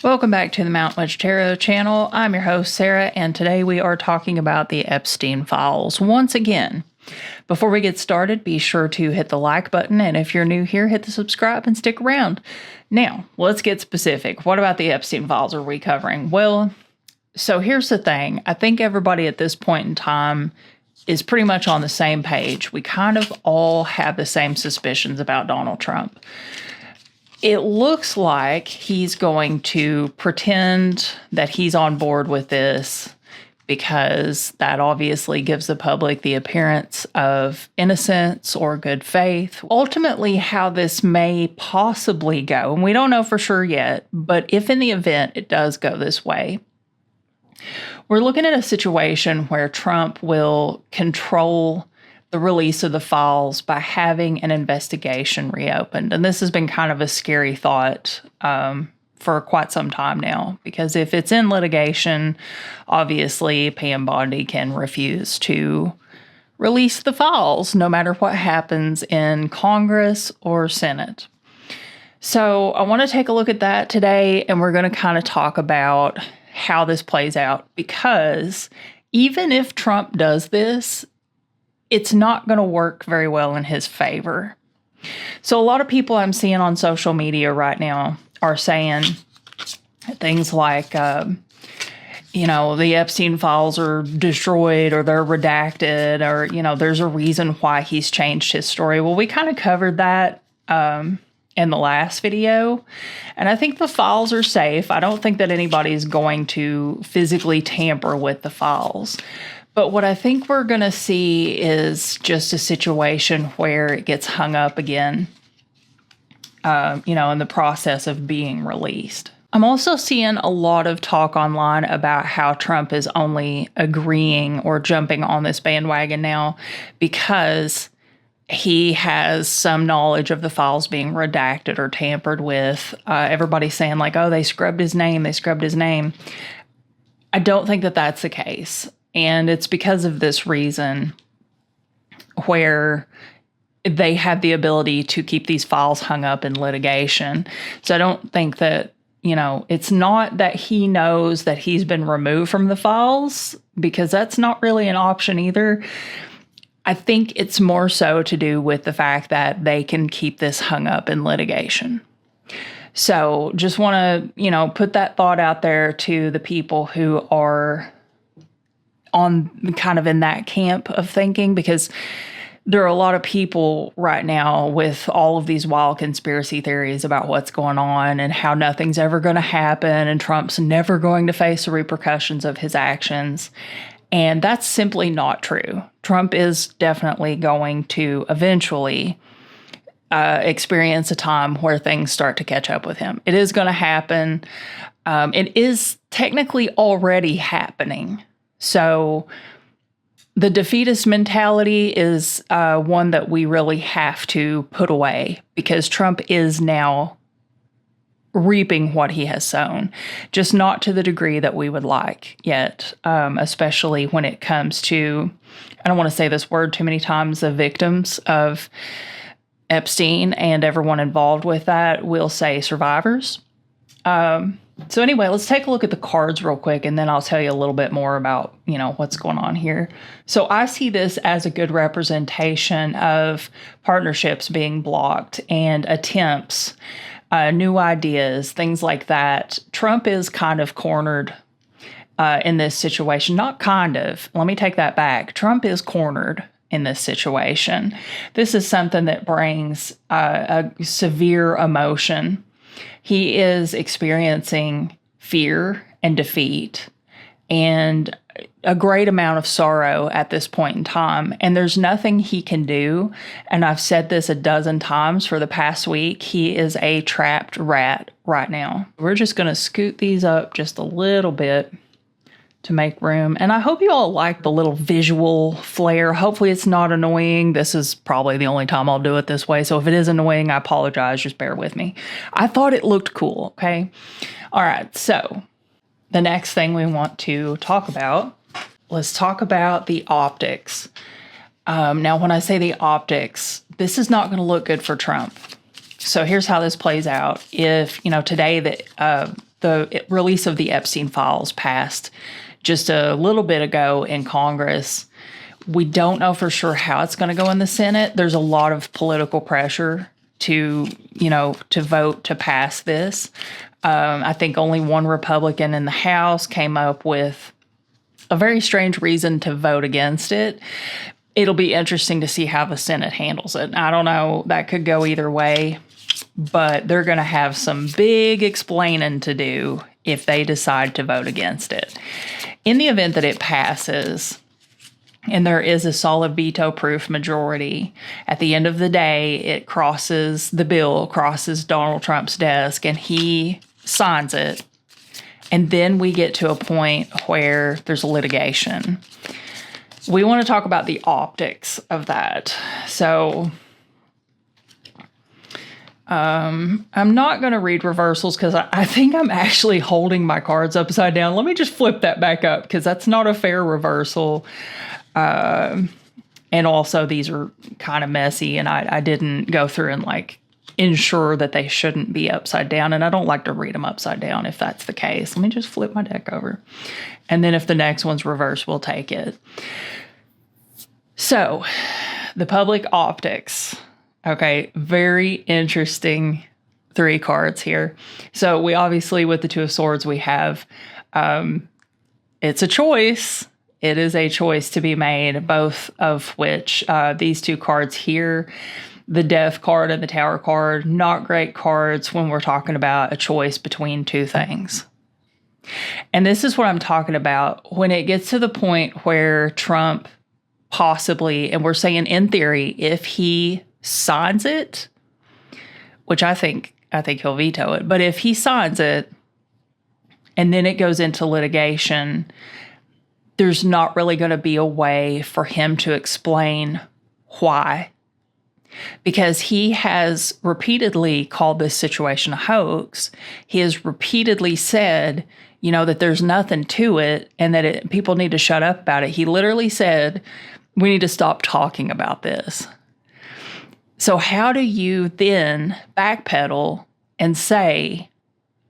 Welcome back to the Mount Much Tarot channel. I'm your host, Sarah, and today we are talking about the Epstein files once again. Before we get started, be sure to hit the like button, and if you're new here, hit the subscribe and stick around. Now, let's get specific. What about the Epstein files are we covering? Well, so here's the thing. I think everybody at this point in time is pretty much on the same page. We kind of all have the same suspicions about Donald Trump. It looks like he's going to pretend that he's on board with this because that obviously gives the public the appearance of innocence or good faith. Ultimately, how this may possibly go, and we don't know for sure yet, but if in the event it does go this way, we're looking at a situation where Trump will control the release of the files by having an investigation reopened. And this has been kind of a scary thought for quite some time now, because if it's in litigation, obviously Pam Bondi can refuse to release the files no matter what happens in Congress or Senate. So I want to take a look at that today, and we're going to kind of talk about how this plays out, because even if Trump does this, it's not going to work very well in his favor. So a lot of people I'm seeing on social media right now are saying things like, the Epstein files are destroyed or they're redacted, or, there's a reason why he's changed his story. Well, we kind of covered that in the last video, and I think the files are safe. I don't think that anybody's going to physically tamper with the files. But what I think we're going to see is just a situation where it gets hung up again, in the process of being released. I'm also seeing a lot of talk online about how Trump is only agreeing or jumping on this bandwagon now because he has some knowledge of the files being redacted or tampered with. Everybody's saying like, oh, they scrubbed his name. I don't think that that's the case. And it's because of this reason where they have the ability to keep these files hung up in litigation. So I don't think that, it's not that he knows that he's been removed from the files, because that's not really an option either. I think it's more so to do with the fact that they can keep this hung up in litigation. So just want to, put that thought out there to the people who are on kind of in that camp of thinking, because there are a lot of people right now with all of these wild conspiracy theories about what's going on and how nothing's ever going to happen and Trump's never going to face the repercussions of his actions. And that's simply not true. Trump is definitely going to eventually experience a time where things start to catch up with him. It is going to happen. It is technically already happening. So the defeatist mentality is one that we really have to put away, because Trump is now reaping what he has sown, just not to the degree that we would like yet, especially when it comes to, I don't want to say this word too many times, the victims of Epstein and everyone involved with that. We'll say survivors. So anyway, let's take a look at the cards real quick, and then I'll tell you a little bit more about, what's going on here. So I see this as a good representation of partnerships being blocked and attempts, new ideas, things like that. Trump is kind of cornered in this situation. Not kind of. Let me take that back. Trump is cornered in this situation. This is something that brings a severe emotion. He is experiencing fear and defeat and a great amount of sorrow at this point in time. And there's nothing he can do. And I've said this a dozen times for the past week. He is a trapped rat right now. We're just going to scoot these up just a little bit to make room. And I hope you all like the little visual flair. Hopefully it's not annoying. This is probably the only time I'll do it this way. So if it is annoying, I apologize. Just bear with me. I thought it looked cool, okay? All right, so the next thing we want to talk about, let's talk about the optics. Now, when I say the optics, this is not going to look good for Trump. So here's how this plays out. If, today that the release of the Epstein files passed just a little bit ago in Congress. We don't know for sure how it's going to go in the Senate. There's a lot of political pressure to vote to pass this. I think only one Republican in the House came up with a very strange reason to vote against it. It'll be interesting to see how the Senate handles it. I don't know. That could go either way, but they're going to have some big explaining to do if they decide to vote against it. In the event that it passes, and there is a solid veto-proof majority, at the end of the day, the bill crosses Donald Trump's desk, and he signs it. And then we get to a point where there's litigation. We want to talk about the optics of that. So I'm not going to read reversals because I think I'm actually holding my cards upside down. Let me just flip that back up because that's not a fair reversal. And also these are kind of messy, and I didn't go through and ensure that they shouldn't be upside down. And I don't like to read them upside down if that's the case. Let me just flip my deck over. And then if the next one's reversed, we'll take it. So the public optics. Okay, very interesting 3 cards here. So we obviously, with the 2 of Swords, we have, it's a choice. It is a choice to be made, both of which these 2 cards here, the Death card and the Tower card, not great cards when we're talking about a choice between 2 things. And this is what I'm talking about. When it gets to the point where Trump possibly, and we're saying in theory, if he signs it, which I think he'll veto it, but if he signs it and then it goes into litigation, there's not really going to be a way for him to explain why. Because he has repeatedly called this situation a hoax. He has repeatedly said, that there's nothing to it and that people need to shut up about it. He literally said, we need to stop talking about this. So how do you then backpedal and say,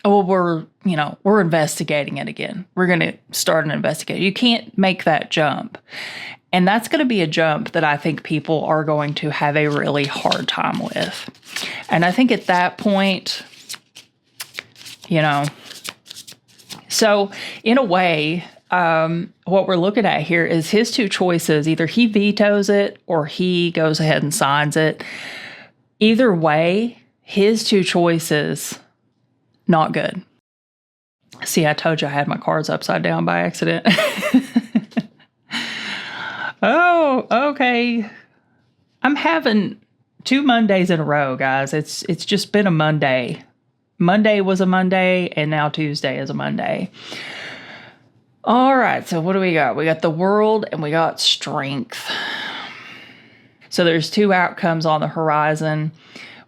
oh, we're investigating it again. We're going to start an investigation. You can't make that jump. And that's going to be a jump that I think people are going to have a really hard time with. And I think at that point, so in a way, what we're looking at here is his 2 choices. Either he vetoes it or he goes ahead and signs it. Either way, his 2 choices, not good. See, I told you I had my cards upside down by accident. Oh, okay. I'm having 2 Mondays in a row, guys. It's just been a Monday. Monday was a Monday, and now Tuesday is a Monday. All right, so what do we got? We got the World, and we got Strength. So there's 2 outcomes on the horizon.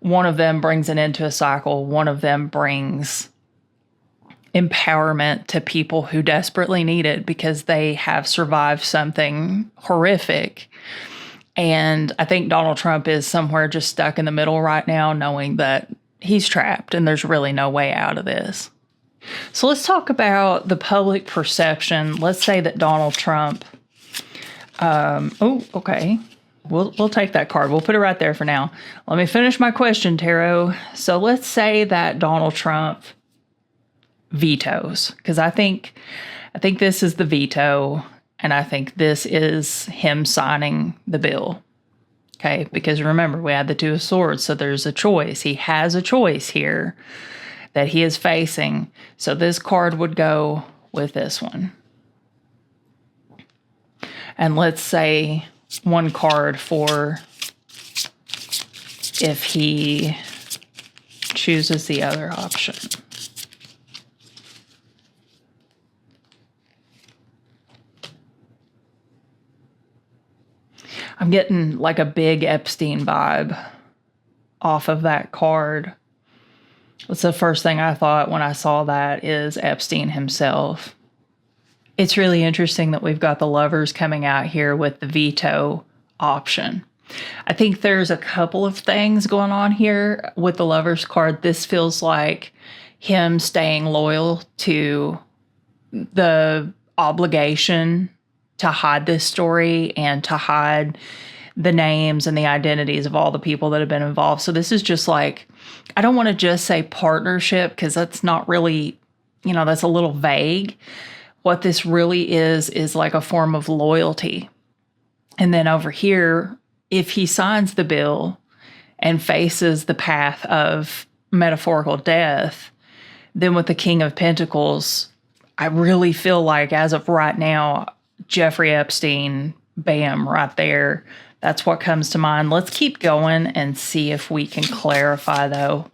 One of them brings an end to a cycle. One of them brings empowerment to people who desperately need it because they have survived something horrific. And I think Donald Trump is somewhere just stuck in the middle right now, knowing that he's trapped and there's really no way out of this. So let's talk about the public perception. Let's say that Donald Trump, okay. We'll take that card. We'll put it right there for now. Let me finish my question, Tarot. So let's say that Donald Trump vetoes, because I think this is the veto, and I think this is him signing the bill. Okay, because remember, we had the 2 of Swords, so there's a choice. He has a choice here that he is facing. So this card would go with this one. And let's say one card for if he chooses the other option. I'm getting like a big Epstein vibe off of that card. What's the first thing I thought when I saw that is Epstein himself. It's really interesting that we've got the Lovers coming out here with the veto option. I think there's a couple of things going on here with the Lovers card. This feels like him staying loyal to the obligation to hide this story and to hide the names and the identities of all the people that have been involved. So this is just like, I don't want to just say partnership, because that's not really, that's a little vague. What this really is like a form of loyalty. And then over here, if he signs the bill and faces the path of metaphorical death, then with the King of Pentacles, I really feel like as of right now, Jeffrey Epstein, bam, right there. That's what comes to mind. Let's keep going and see if we can clarify, though.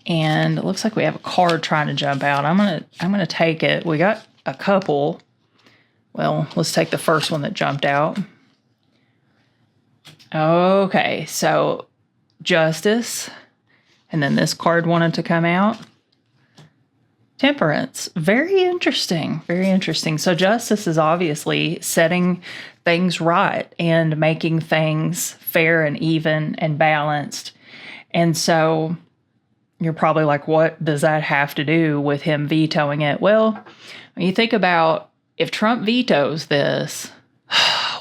And it looks like we have a card trying to jump out. I'm gonna take it. We got a couple. Well, let's take the first one that jumped out. Okay, so Justice, and then this card wanted to come out. Temperance. Very interesting. Very interesting. So Justice is obviously setting things right and making things fair and even and balanced. And so you're probably like, what does that have to do with him vetoing it? Well, when you think about if Trump vetoes this,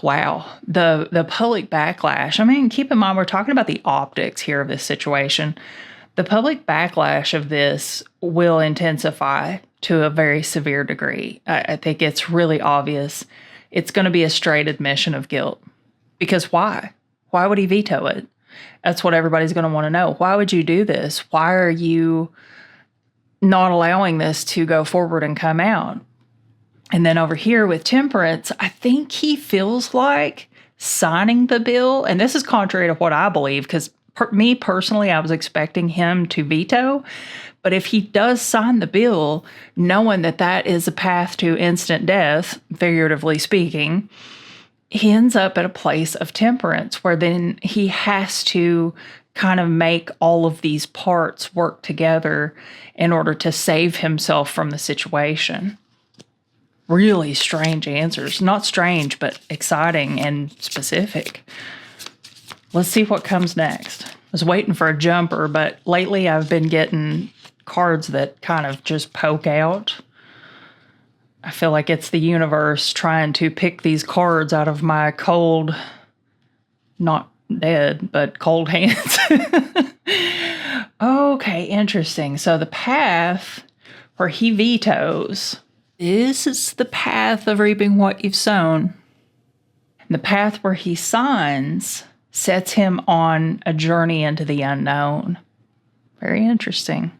wow, the public backlash. I mean, keep in mind, we're talking about the optics here of this situation. The public backlash of this will intensify to a very severe degree. I think it's really obvious. It's going to be a straight admission of guilt. Because why? Why would he veto it? That's what everybody's going to want to know. Why would you do this? Why are you not allowing this to go forward and come out? And then over here with Temperance, I think he feels like signing the bill. And this is contrary to what I believe, because me personally, I was expecting him to veto. But if he does sign the bill, knowing that that is a path to instant death, figuratively speaking, he ends up at a place of temperance where then he has to kind of make all of these parts work together in order to save himself from the situation. Really strange answers. Not strange, but exciting and specific. Let's see what comes next. I was waiting for a jumper, but lately I've been getting cards that kind of just poke out. I feel like it's the universe trying to pick these cards out of my cold, not dead, but cold hands. Okay, interesting. So the path where he vetoes, this is the path of reaping what you've sown. And the path where he signs sets him on a journey into the unknown. Very interesting.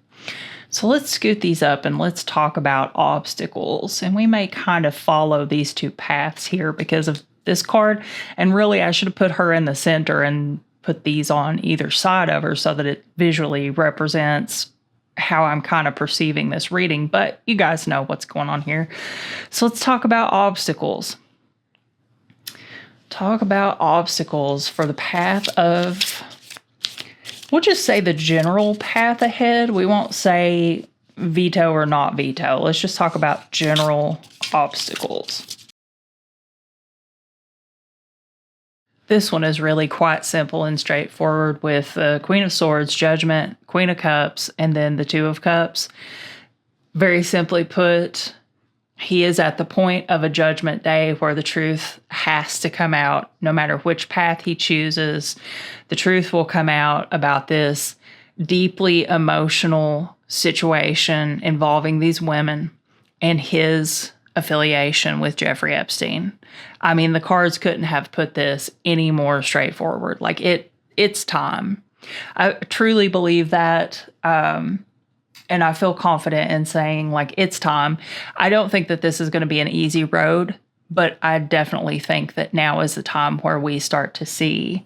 So let's scoot these up and let's talk about obstacles. And we may kind of follow these two paths here because of this card. And really, I should have put her in the center and put these on either side of her so that it visually represents how I'm kind of perceiving this reading. But you guys know what's going on here. So let's talk about obstacles. Talk about obstacles for the path of, we'll just say the general path ahead. We won't say veto or not veto. Let's just talk about general obstacles. This one is really quite simple and straightforward with the Queen of Swords, Judgment, Queen of Cups, and then the Two of Cups. Very simply put, he is at the point of a judgment day where the truth has to come out. No matter which path he chooses, the truth will come out about this deeply emotional situation involving these women and his affiliation with Jeffrey Epstein. I mean, the cards couldn't have put this any more straightforward. Like, it's time. I truly believe that. And I feel confident in saying, like, it's time. I don't think that this is going to be an easy road, but I definitely think that now is the time where we start to see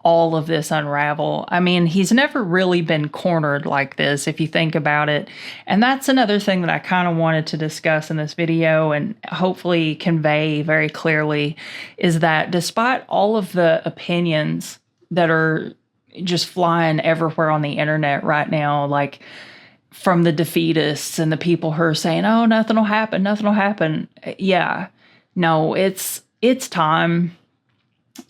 all of this unravel. I mean, he's never really been cornered like this, if you think about it. And that's another thing that I kind of wanted to discuss in this video and hopefully convey very clearly, is that despite all of the opinions that are just flying everywhere on the internet right now, like, from the defeatists and the people who are saying, oh, nothing will happen, nothing will happen. Yeah, no, it's time.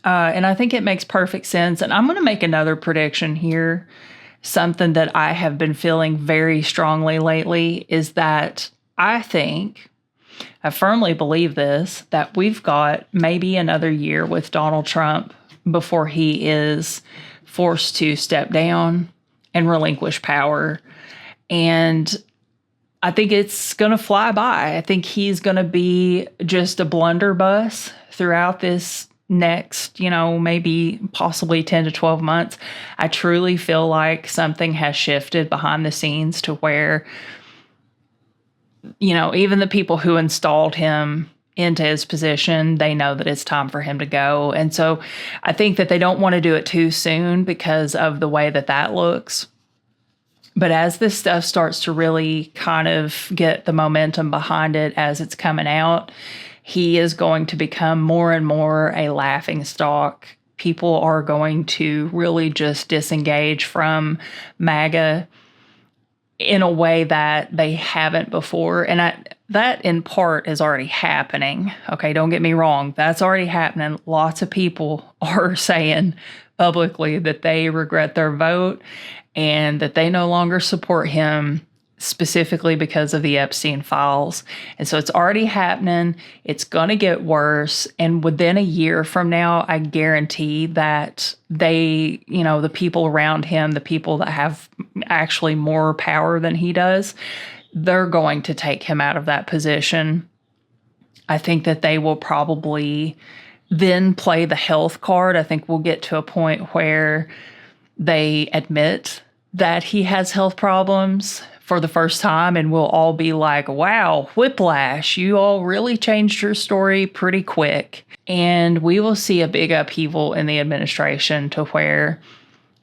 And I think it makes perfect sense. And I'm going to make another prediction here. something that I have been feeling very strongly lately is that I firmly believe this, that we've got maybe another year with Donald Trump before he is forced to step down and relinquish power. And I think it's going to fly by. I think he's going to be just a blunderbuss throughout this next, maybe possibly 10 to 12 months. I truly feel like something has shifted behind the scenes to where, even the people who installed him into his position, they know that it's time for him to go. And so I think that they don't want to do it too soon because of the way that looks. But as this stuff starts to really kind of get the momentum behind it as it's coming out, he is going to become more and more a laughingstock. People are going to really just disengage from MAGA in a way that they haven't before. And that in part is already happening. Okay, don't get me wrong. That's already happening. Lots of people are saying publicly that they regret their vote and that they no longer support him specifically because of the Epstein files. And so it's already happening. It's going to get worse. And within a year from now, I guarantee that they, the people around him, the people that have actually more power than he does, they're going to take him out of that position. I think that they will probably then play the health card. I think we'll get to a point where they admit that he has health problems for the first time, and we'll all be like, wow, whiplash, you all really changed your story pretty quick. And we will see a big upheaval in the administration to where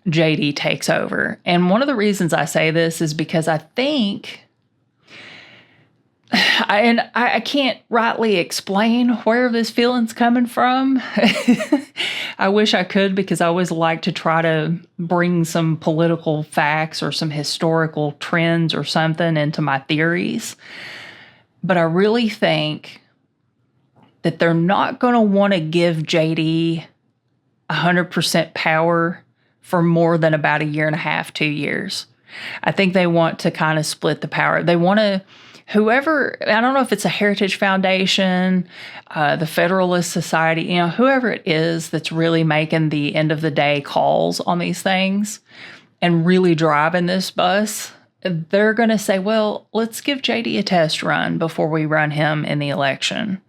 JD takes over. And one of the reasons I say this is because I think, I can't rightly explain where this feeling's coming from. I wish I could, because I always like to try to bring some political facts or some historical trends or something into my theories. But I really think that they're not going to want to give JD 100% power for more than about a year and a half, 2 years. I think they want to kind of split the power. They want to, whoever, I don't know if it's a Heritage Foundation, the Federalist Society, whoever it is that's really making the end of the day calls on these things and really driving this bus, they're going to say, well, let's give JD a test run before we run him in the election.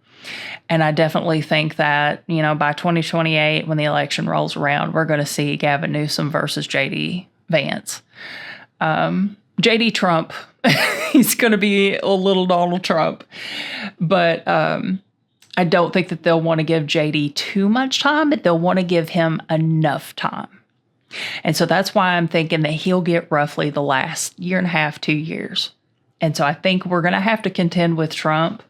And I definitely think that, by 2028, when the election rolls around, we're going to see Gavin Newsom versus JD Vance. JD Trump, he's going to be a little Donald Trump. But I don't think that they'll want to give JD too much time, but they'll want to give him enough time. And so that's why I'm thinking that he'll get roughly the last year and a half, 2 years. And so I think we're going to have to contend with Trump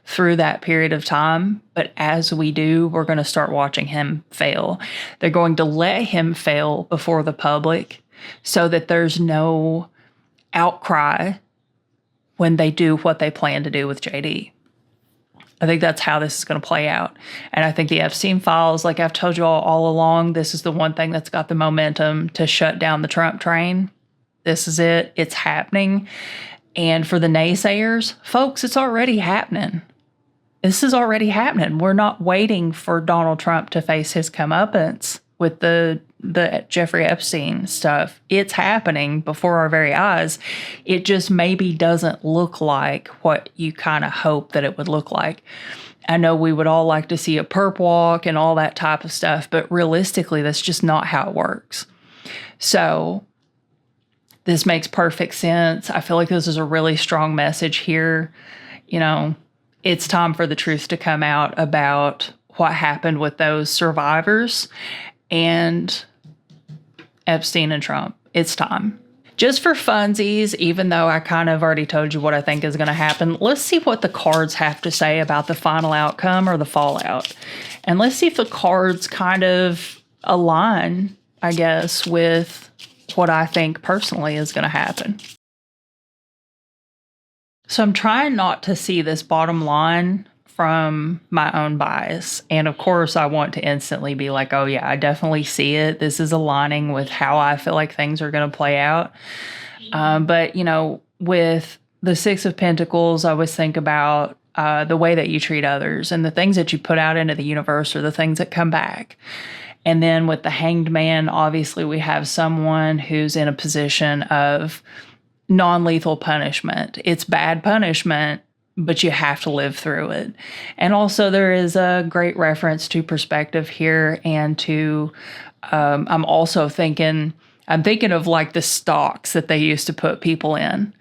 through that period of time. But as we do, we're going to start watching him fail. They're going to let him fail before the public so that there's no outcry when they do what they plan to do with JD. I think that's how this is going to play out. And I think the Epstein files, like I've told you all along, this is the one thing that's got the momentum to shut down the Trump train. This is it. It's happening. And for the naysayers, folks, it's already happening. This is already happening. We're not waiting for Donald Trump to face his comeuppance with the Jeffrey Epstein stuff. It's happening before our very eyes. It just maybe doesn't look like what you kind of hope that it would look like. I know we would all like to see a perp walk and all that type of stuff, but realistically, that's just not how it works. So this makes perfect sense. I feel like this is a really strong message here. It's time for the truth to come out about what happened with those survivors and Epstein and Trump. It's time. Just for funsies, even though I kind of already told you what I think is going to happen, let's see what the cards have to say about the final outcome or the fallout. And let's see if the cards kind of align, I guess, with what I think personally is going to happen. So I'm trying not to see this bottom line from my own bias. And of course, I want to instantly be like, oh, yeah, I definitely see it. This is aligning with how I feel like things are going to play out. But, you know, with the Six of Pentacles, I always think about the way that you treat others and the things that you put out into the universe are the things that come back. And then with the Hanged Man, obviously we have someone who's in a position of non-lethal punishment. It's bad punishment, but you have to live through it. And also there is a great reference to perspective here and to, I'm thinking of like the stocks that they used to put people in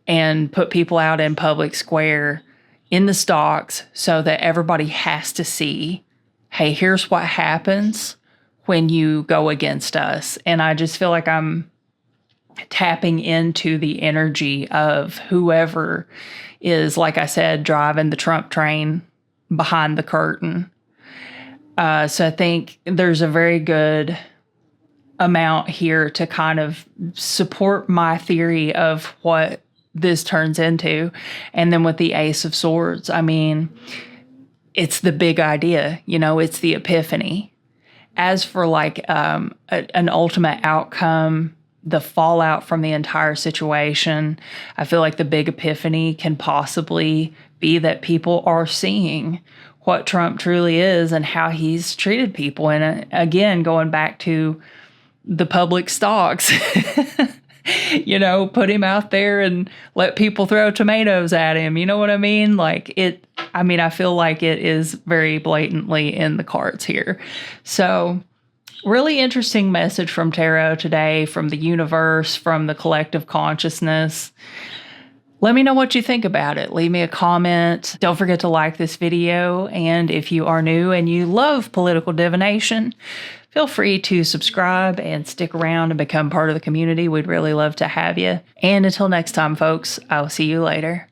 and put people out in public square in the stocks so that everybody has to see, hey, here's what happens when you go against us. And I just feel like I'm tapping into the energy of whoever is, like I said, driving the Trump train behind the curtain. So I think there's a very good amount here to kind of support my theory of what this turns into. And then with the Ace of Swords, I mean, it's the big idea, you know, it's the epiphany. As for like an ultimate outcome, the fallout from the entire situation, I feel like the big epiphany can possibly be that people are seeing what Trump truly is and how he's treated people. And again, going back to the public stocks, you know, put him out there and let people throw tomatoes at him. You know what I mean? Like I feel like it is very blatantly in the cards here. So really interesting message from tarot today, from the universe, from the collective consciousness. Let me know what you think about it. Leave me a comment. Don't forget to like this video. And if you are new and you love political divination, feel free to subscribe and stick around and become part of the community. We'd really love to have you. And until next time, folks, I'll see you later.